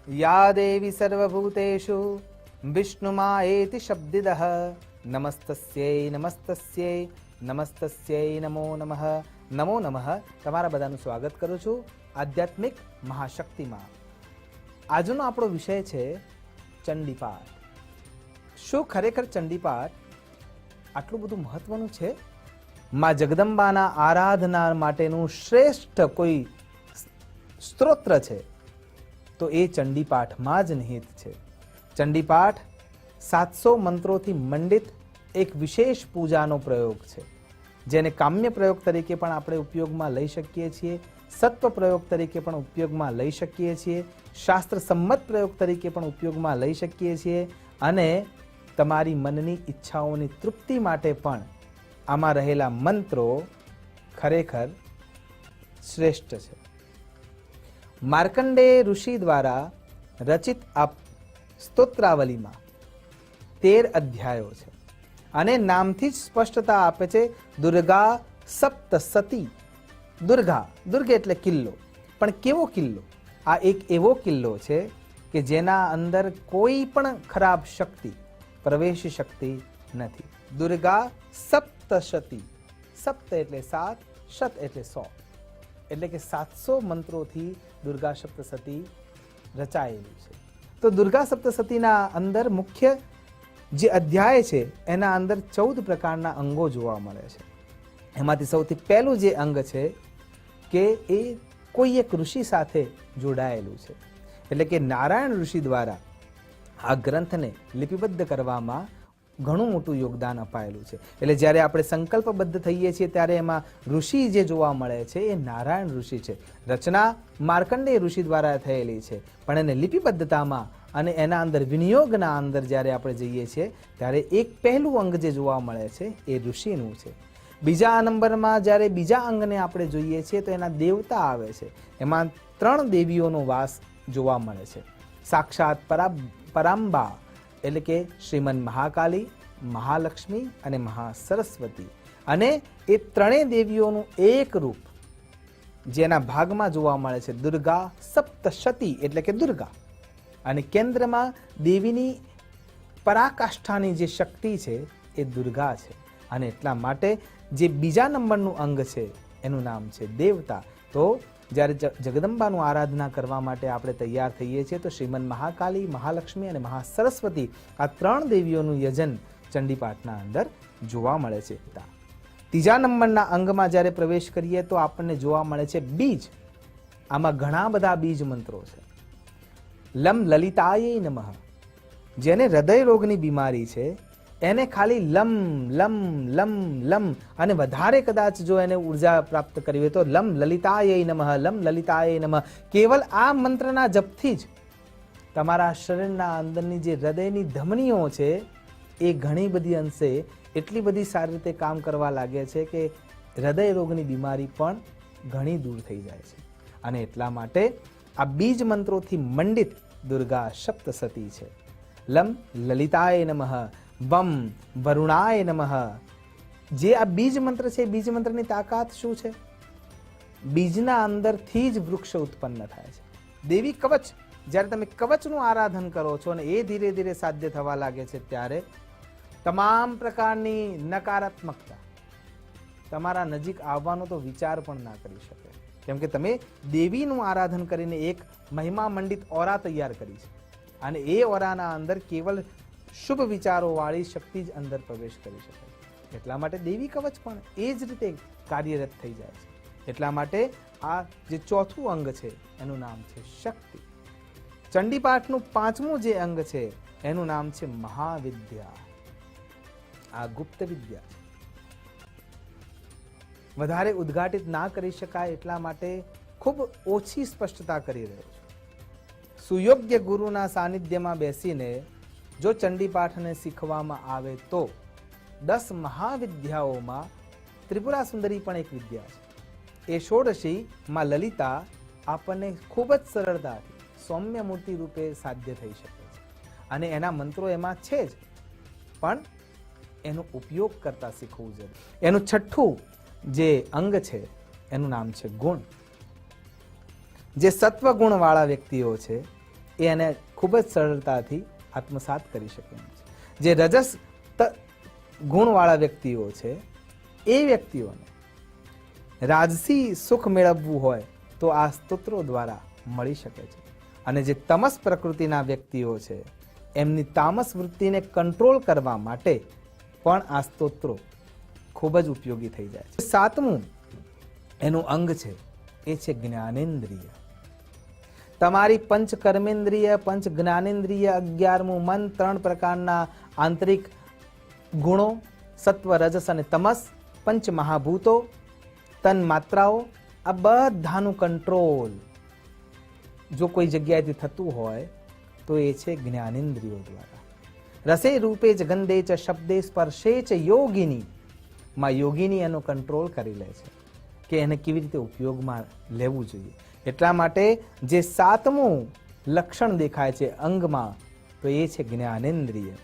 या देवी सर्वभूतेषु विष्णुमायेति शब्दिदः नमस्तस्यै नमस्तस्यै नमस्तस्यै नमो नमः नमो नमः। તમારા બધાનું સ્વાગત કરું છું આધ્યાત્મિક મહાશક્તિમાં। આજનો આપણો વિષય છે ચંડીપાઠ। શું ખરેખર ચંડીપાઠ આટલું બધું મહત્વનું છે? માં જગદંબાના આરાધના માટેનું શ્રેષ્ઠ કોઈ સ્ત્રોત્ર છે તો એ ચંડીપાઠમાં જ નિહિત છે। ચંડીપાઠ 700 મંત્રોથી મંડિત એક વિશેષ પૂજાનો પ્રયોગ છે, જેને કામ્ય પ્રયોગ તરીકે પણ આપણે ઉપયોગમાં લઈ શકીએ છીએ, સત્વ પ્રયોગ તરીકે પણ ઉપયોગમાં લઈ શકીએ છીએ, શાસ્ત્ર સંમત પ્રયોગ તરીકે પણ ઉપયોગમાં લઈ શકીએ છીએ, અને તમારી મનની ઈચ્છાઓની તૃપ્તિ માટે પણ આમાં રહેલા મંત્રો ખરેખર શ્રેષ્ઠ છે। માર્કંડેય ઋષિ દ્વારા રચિત આ સ્તોત્રાવલીમાં 13 અધ્યાયો છે અને નામથી જ સ્પષ્ટતા આપે છે દુર્ગા સપ્તસતી। દુર્ગા એટલે કિલ્લો, પણ કેવો કિલ્લો? આ એક એવો કિલ્લો છે કે જેના અંદર કોઈ પણ ખરાબ શક્તિ પ્રવેશી શકતી નથી। દુર્ગા સપ્તસતી, સપ્ત એટલે 7, શત એટલે 100, એટલે કે 700 મંત્રોથી દુર્ગા સપ્તસતી રચાયેલી છે। તો દુર્ગા સપ્તસતીના અંદર મુખ્ય જે અધ્યાય છે એના અંદર 14 પ્રકારના અંગો જોવા મળે છે। એમાંથી સૌથી પહેલું જે અંગ છે કે એ કોઈ એક ઋષિ સાથે જોડાયેલું છે, એટલે કે નારાયણ ઋષિ દ્વારા આ ગ્રંથને લિપિબદ્ધ કરવામાં ઘણું મોટું યોગદાન અપાયેલું છે। એટલે જ્યારે આપણે સંકલ્પબદ્ધ થઈએ છીએ ત્યારે એમાં ઋષિ જે જોવા મળે છે એ નારાયણ ઋષિ છે। રચના માર્કંડેય ઋષિ દ્વારા થયેલી છે, પણ એને લિપિબદ્ધતામાં અને એના અંદર વિનિયોગના અંદર જ્યારે આપણે જઈએ છીએ ત્યારે એક પહેલું અંગ જે જોવા મળે છે એ ઋષિનું છે। બીજા નંબરમાં જ્યારે બીજા અંગને આપણે જોઈએ છીએ તો એના દેવતા આવે છે। એમાં 3 દેવીઓનો વાસ જોવા મળે છે। સાક્ષાત પરાંબા એટલે કે શ્રીમન મહાકાલી, મહાલક્ષ્મી અને મહાસરસ્વતી, અને એ 3 દેવીઓનું એક રૂપ જેના ભાગમાં જોવા મળે છે દુર્ગા સપ્તશતી એટલે કે દુર્ગા, અને કેન્દ્રમાં દેવીની પરાકાષ્ઠાની જે શક્તિ છે એ દુર્ગા છે। અને એટલા માટે જે બીજા નંબરનું અંગ છે એનું નામ છે દેવતા। તો જ્યારે જગદંબાનું આરાધના કરવા માટે આપણે તૈયાર થઈએ છીએ તો શ્રીમન મહાકાલી, મહાલક્ષ્મી અને મહાસરસ્વતી આ 3 દેવીઓનું યજન ચંડીપાઠના અંદર જોવા મળે છે। ત્રીજા નંબરના અંગમાં જ્યારે પ્રવેશ કરીએ તો આપણને જોવા મળે છે બીજ। આમાં ઘણા બધા બીજ મંત્રો છે। લમ લલિતાય નમઃ, જેને હૃદય રોગની બીમારી છે એને ખાલી લમ લમ લમ લમ, અને વધારે કદાચ જો એને ઉર્જા પ્રાપ્ત કરવી હોય તો લમ લલિતાય નમઃ, લમ લલિતાય નમઃ। કેવલ આ મંત્રના જપથી જ તમારા શરીરના અંદરની જે હૃદયની ધમનીઓ છે એ ઘણી બધી અંશે એટલી બધી સારી રીતે કામ કરવા લાગે છે કે હૃદય રોગની બીમારી પણ ઘણી દૂર થઈ જાય છે। અને એટલા માટે આ બીજ મંત્રોથી મંડિત દુર્ગા સપ્તસતી છે। લમ લલિતાય નમઃ, વમ વરુણાય નમઃ। જે આ બીજ મંત્ર છે, બીજ મંત્રની તાકાત શું છે? બીજના અંદરથી જ વૃક્ષ ઉત્પન્ન થાય છે। દેવી કવચ, જ્યારે તમે કવચનું આરાધન કરો છો અને એ ધીરે ધીરે સાધ્ય થવા લાગે છે ત્યારે તમામ પ્રકારની નકારાત્મકતા તમારા નજીક આવવાનો તો વિચાર પણ ના કરી શકે, કેમ કે તમે દેવીનું આરાધન કરીને એક મહિમા મંડિત ઓરા તૈયાર કરી છે, અને એ ઓરાના અંદર કેવલ શુભ વિચારોવાળી શક્તિ જ અંદર પ્રવેશ કરી શકે। એટલા માટે દેવી કવચ પણ એ જ રીતે કાર્યરત થઈ જાય છે। એટલા માટે આ જે ચોથું અંગ છે એનું નામ છે શક્તિ। ચંડીપાઠનું 5મું જે અંગ છે એનું નામ છે મહાવિદ્યા। આ ગુપ્ત વિદ્યા છે, વધારે ઉદ્ઘાટિત ના કરી શકાય એટલા માટે ખૂબ ઓછી સ્પષ્ટતા કરી રહ્યો છું। સુયોગ્ય ગુરુના સાનિધ્યમાં બેસીને જો ચંડીપાઠને શીખવામાં આવે તો 10 મહાવિદ્યાઓમાં ત્રિપુરા સુંદરી પણ એક વિદ્યા છે। એ ષોડશી માં લલિતા આપણને ખૂબ જ સરળતાથી સૌમ્ય મૂર્તિ રૂપે સાધ્ય થઈ શકે છે, અને એના મંત્રો એમાં છે જ, પણ એનો ઉપયોગ કરતા શીખવું જરૂરી। એનું 6થું જે અંગ છે એનું નામ છે ગુણ। જે સત્વગુણ વાળા વ્યક્તિઓ છે એ એને ખૂબ જ સરળતાથી આત્મસાત કરી શકે એમ છે. જે રજસ ગુણવાળા વ્યક્તિઓ છે એ વ્યક્તિઓને રાજસી સુખ મેળવવું હોય તો આ સ્તોત્રો દ્વારા મળી શકે છે. અને જે તમસ પ્રકૃતિના વ્યક્તિઓ છે એમની તામસ વૃત્તિને કંટ્રોલ કરવા માટે પણ આ સ્તોત્રો ખૂબ જ ઉપયોગી થઈ જાય છે. સાતમું એનું અંગ છે એ છે જ્ઞાનેન્દ્રિય. તમારી પંચ કર્મેન્દ્રિય, પંચ જ્ઞાનેન્દ્રિય, 11મું મન, 3 પ્રકારના આંતરિક ગુણો સત્વ, રજસ અને તમસ, પંચ મહાભૂતો, તન માત્રાઓ, આ બધાનું કંટ્રોલ જો કોઈ જગ્યાએથી થતું હોય તો એ છે જ્ઞાનેન્દ્રિયો દ્વારા. રસે રૂપે જ ગંધે ચ શબ્દે સ્પર્શે ચ યોગિની, માં યોગિની એનો કંટ્રોલ કરી લે છે કે એને કેવી રીતે ઉપયોગમાં લેવું જોઈએ. એટલા માટે જે 7મું લક્ષણ દેખાય છે અંગમાં તો એ છે જ્ઞાનેન્દ્રિય.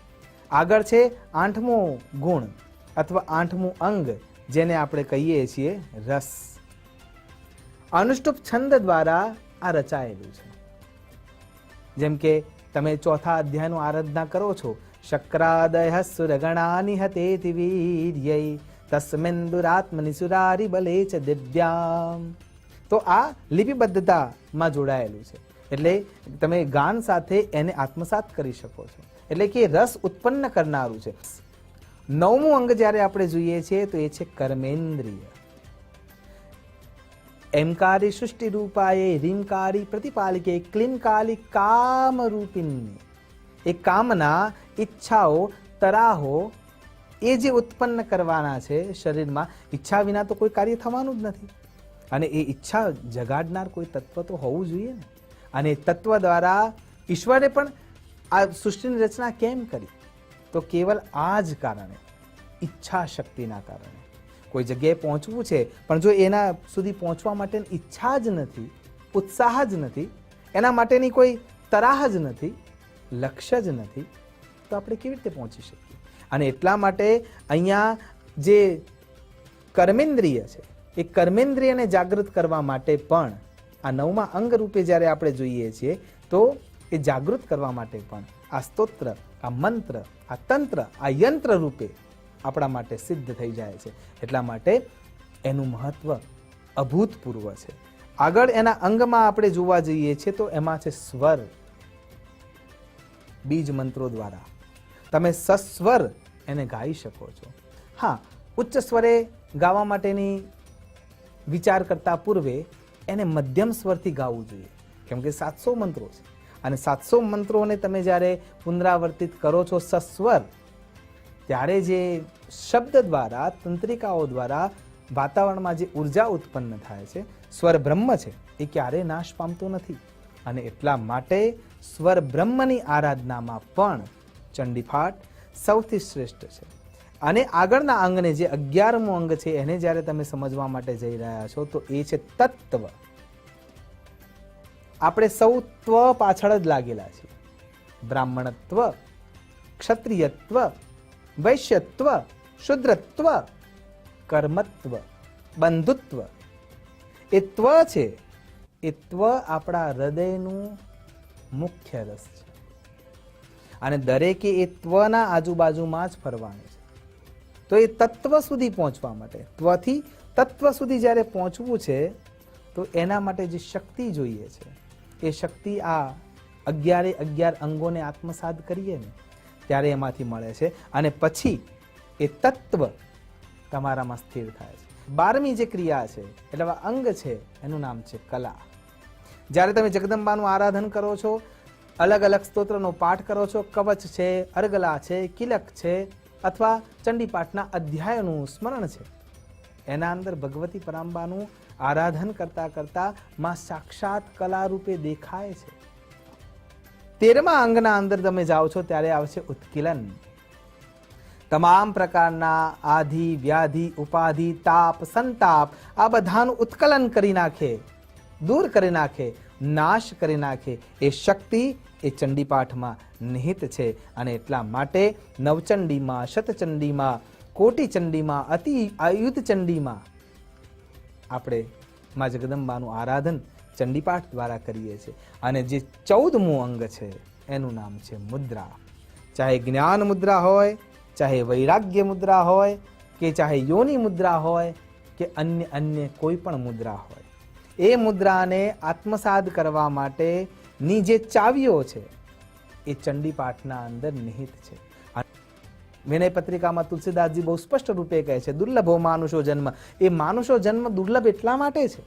આગળ છે 8મો ગુણ અથવા 8મું અંગ જેને આપણે કહીએ છીએ રસ. અનુષ્ટુપ છંદ દ્વારા આ રચાયેલું છે. જેમ કે તમે 4થા અધ્યાયનું આરાધના કરો છો, શક્રાદય સુરગણાની હતેતિ વીર્યૈ તસ્મિન્દુરાત્મનિ સુરારી બલે ચ દિવ્યામ. તો આ લિપિબદ્ધતામાં જોડાયેલું છે. એટલે તમે ગાન સાથે એને આત્મસાત કરી શકો છો. એટલે કે રસ ઉત્પન્ન કરનારું છે. 9મું અંગ જ્યારે આપણે જોઈએ છીએ તો એ છે કર્મેન્દ્રિય. એમકારી સૃષ્ટિ રૂપાએ રીમકારી પ્રતિપાલિકે ક્લીમકાલી કામરૂપિણી. એ કામના, ઈચ્છાઓ, તરાહો એ જે ઉત્પન્ન કરવાના છે શરીરમાં, ઈચ્છા વિના તો કોઈ કાર્ય થવાનું જ નથી. અને એ ઈચ્છા જગાડનાર કોઈ તત્વ તો હોવું જોઈએ ને. અને તત્વ દ્વારા ઈશ્વરે પણ આ સૃષ્ટિની રચના કેમ કરી? તો કેવલ આ જ કારણે, ઈચ્છા શક્તિના કારણે. કોઈ જગ્યાએ પહોંચવું છે પણ જો એના સુધી પહોંચવા માટેની ઈચ્છા જ નથી, ઉત્સાહ જ નથી, એના માટેની કોઈ તરાહ જ નથી, લક્ષ્ય જ નથી, તો આપણે કેવી રીતે પહોંચી શકીએ? અને એટલા માટે અહીંયા જે કર્મેન્દ્રિય છે એ કર્મેન્દ્રિયને જાગૃત કરવા માટે પણ આ 9મા અંગ રૂપે જ્યારે આપણે જોઈએ છીએ તો એ જાગૃત કરવા માટે પણ આ સ્તોત્ર, આ મંત્ર, આ તંત્ર, આ યંત્ર રૂપે આપણા માટે સિદ્ધ થઈ જાય છે. એટલા માટે એનું મહત્વ અભૂતપૂર્વ છે. આગળ એના અંગમાં આપણે જોવા જઈએ છીએ તો એમાં છે સ્વર. બીજ મંત્રો દ્વારા તમે સસ્વર એને ગાઈ શકો છો. હા, ઉચ્ચ સ્વરે ગાવા માટેની વિચાર કરતા પૂર્વે એને મધ્યમ સ્વરથી ગાવું જોઈએ. કેમ કે 700 મંત્રો છે અને 700 મંત્રોને તમે જ્યારે પુનરાવર્તિત કરો છો સસ્વર, ત્યારે જે શબ્દ દ્વારા, તંત્રિકાઓ દ્વારા વાતાવરણમાં જે ઉર્જા ઉત્પન્ન થાય છે, સ્વર બ્રહ્મ છે એ ક્યારેય નાશ પામતો નથી. અને એટલા માટે સ્વર બ્રહ્મની આરાધનામાં પણ ચંડીપાઠ સૌથી શ્રેષ્ઠ છે. અને આગળના અંગને જે 11મું અંગ છે એને જ્યારે તમે સમજવા માટે જઈ રહ્યા છો તો એ છે તત્વ. આપણે સૌ ત્વ પાછળ જ લાગેલા છીએ. બ્રાહ્મણત્વ, ક્ષત્રિયત્વ, વૈશ્યત્વ, શુદ્રત્વ, કર્મત્વ, બંધુત્વ. એ ત્વ છે, એ ત્વ આપણા હૃદયનું મુખ્ય રસ છે. અને દરેકે એ ત્વના આજુબાજુમાં જ ફરવાનું છે. તો એ તત્વ સુધી પહોંચવા માટે, ત્વથી તત્વ સુધી જ્યારે પહોંચવું છે તો એના માટે જે શક્તિ જોઈએ છે એ શક્તિ આ 11 અંગોને આત્મસાત કરીએ ને ત્યારે એમાંથી મળે છે. અને પછી એ તત્વ તમારામાં સ્થિર થાય છે. 12મી જે ક્રિયા છે એટલે અંગ છે એનું નામ છે કલા. જ્યારે તમે જગદંબાનું આરાધન કરો છો, અલગ અલગ સ્તોત્રનો પાઠ કરો છો, કવચ છે, અર્ગલા છે, કિલક છે, અથવા ચંડીપાઠના અધ્યાયનું સ્મરણ છે, એના અંદર ભગવતી પરાંબાનું આરાધન કરતા કરતા માં સાક્ષાત કલા રૂપે દેખાય છે. 13મા અંગના અંદર તમે જાઓ છો ત્યારે આવશે ઉત્કિલન. તમામ પ્રકારના આધિ, વ્યાધિ, ઉપાધિ, તાપ, સંતાપ આ બધાનું ઉત્કલન કરી નાખે, દૂર કરી નાખે, નાશ કરી નાખે એ શક્તિ એ ચંડીપાઠમાં નિહિત છે. અને એટલા માટે નવચંડીમાં, શતચંડીમાં, કોટિચંડીમાં, અતિ આયુધ ચંડીમાં આપણે માં જગદંબાનું આરાધન ચંડીપાઠ દ્વારા કરીએ છીએ. અને જે 14મું અંગ છે એનું નામ છે મુદ્રા. ચાહે જ્ઞાન મુદ્રા હોય, ચાહે વૈરાગ્ય મુદ્રા હોય, કે ચાહે યોની મુદ્રા હોય, કે અન્ય કોઈ પણ મુદ્રા હોય, એ મુદ્રાને આત્મસાત કરવા માટેની જે ચાવીઓ છે એ ચંડીપાઠના અંદર નિહિત છે. વિનય પત્રિકામાં તુલસીદાસજી બહુ સ્પષ્ટ રૂપે કહે છે, દુર્લભો માનુષો જન્મ. એ માનુષો જન્મ દુર્લભ એટલા માટે છે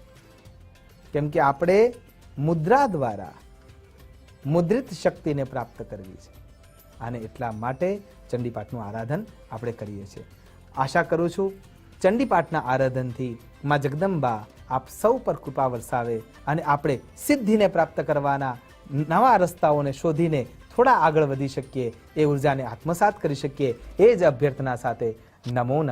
કેમ કે આપણે મુદ્રા દ્વારા મુદ્રિત શક્તિને પ્રાપ્ત કરવી છે, અને એટલા માટે ચંડીપાઠનું આરાધન આપણે કરીએ છીએ. આશા કરું છું ચંડીપાઠના આરાધનથી માં જગદંબા આપ સૌ પર કૃપા વરસાવે અને આપણે સિદ્ધિને પ્રાપ્ત કરવાના નવા રસ્તાઓને શોધીને થોડા આગળ વધી શકીએ, એ ઉર્જાને આત્મસાત કરી શકીએ. એ જ અભ્યર્થના સાથે નમો નમઃ.